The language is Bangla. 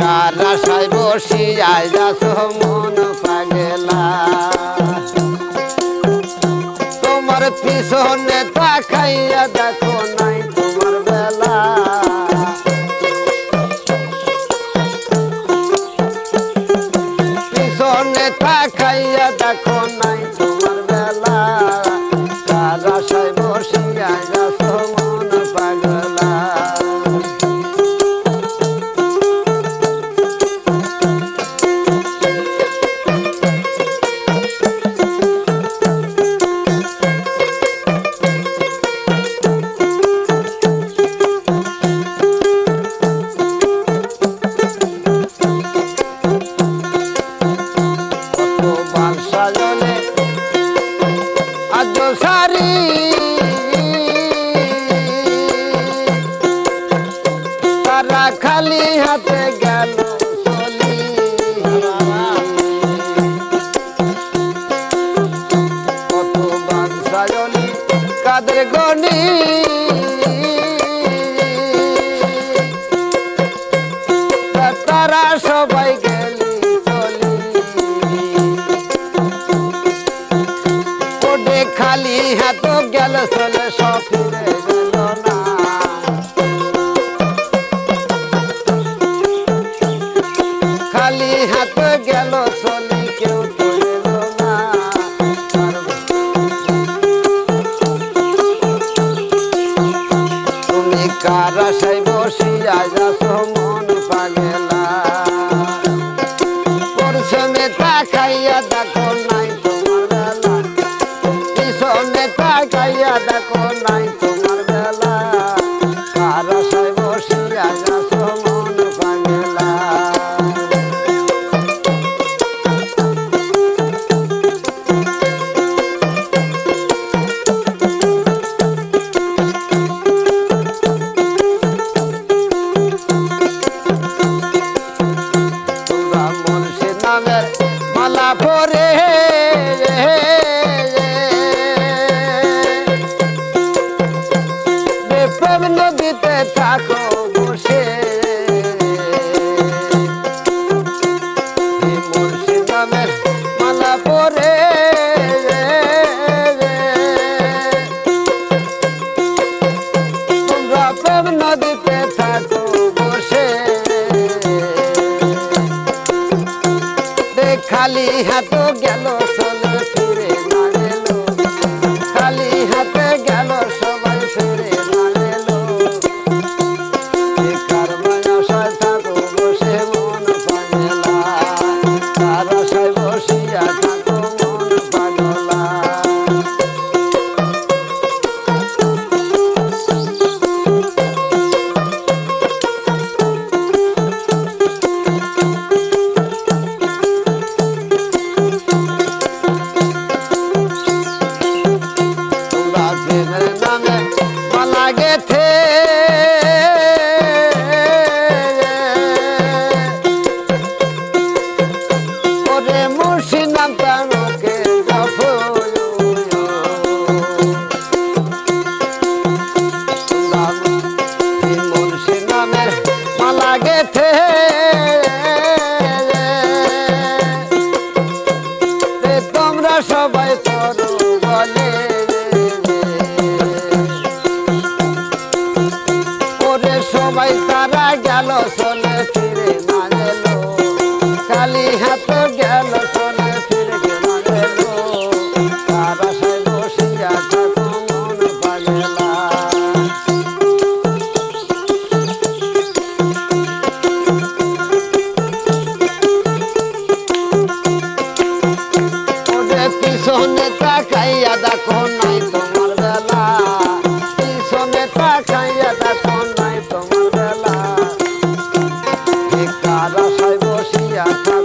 কার আশায় বসিয়া যাছো মন পাগলা তোমার পিছনে তাকাইয়া দেখো নাই তোমার বেলা পিছনে তাকাইয়া দেখো নাই তোমার বেলা কার আশায় বসিয়া যাছো মন পাগলা খালি হাতে গেল চলি কত বাঞ্ছায়নি কাদের গনি তারা সবাই গেলি চলি ওডে খালি হাত গেল চলে সব ফিরে গেল না খালি হাত গেল চলি কেউ তো এলো না তুমি কার আশায় বসিয়া যাছো মন পাগলা পরশনে তাকাইয়া দেখো নাই তোমার বেলা পিছনে তাকাইয়া দেখো নাই তোমার বেলা কার আশায় বসিয়া যাছো মন পাগলা মালা পরে প্রেম নদীতে থাকো বসে মুর্শিদ নামের মালা পরে তোমরা প্রেম নদীতে থাকো বসে খালি হাত গেল চলে ফিরে না এলো খালি হাতে গেল সবাই ফিরে না এলো কার আশায় থাকো বসে মন পাগলা কার আশায় বসিয়া থাকো মন পাগলা তোমরা সবাই করো বলে ওরে সবাই তারা গেল চলে ফিরে না এলো খালি হাত গেল চলে ফিরে না এলো তার আশায় বসিয়া থাকো মন পাগলা পিছনে তাকাইয়া দেখো নাই তোমার বেলা পিছনে তাকাইয়া দেখো নাই তোমার বেলা কার আশায় বসিয়া থাকো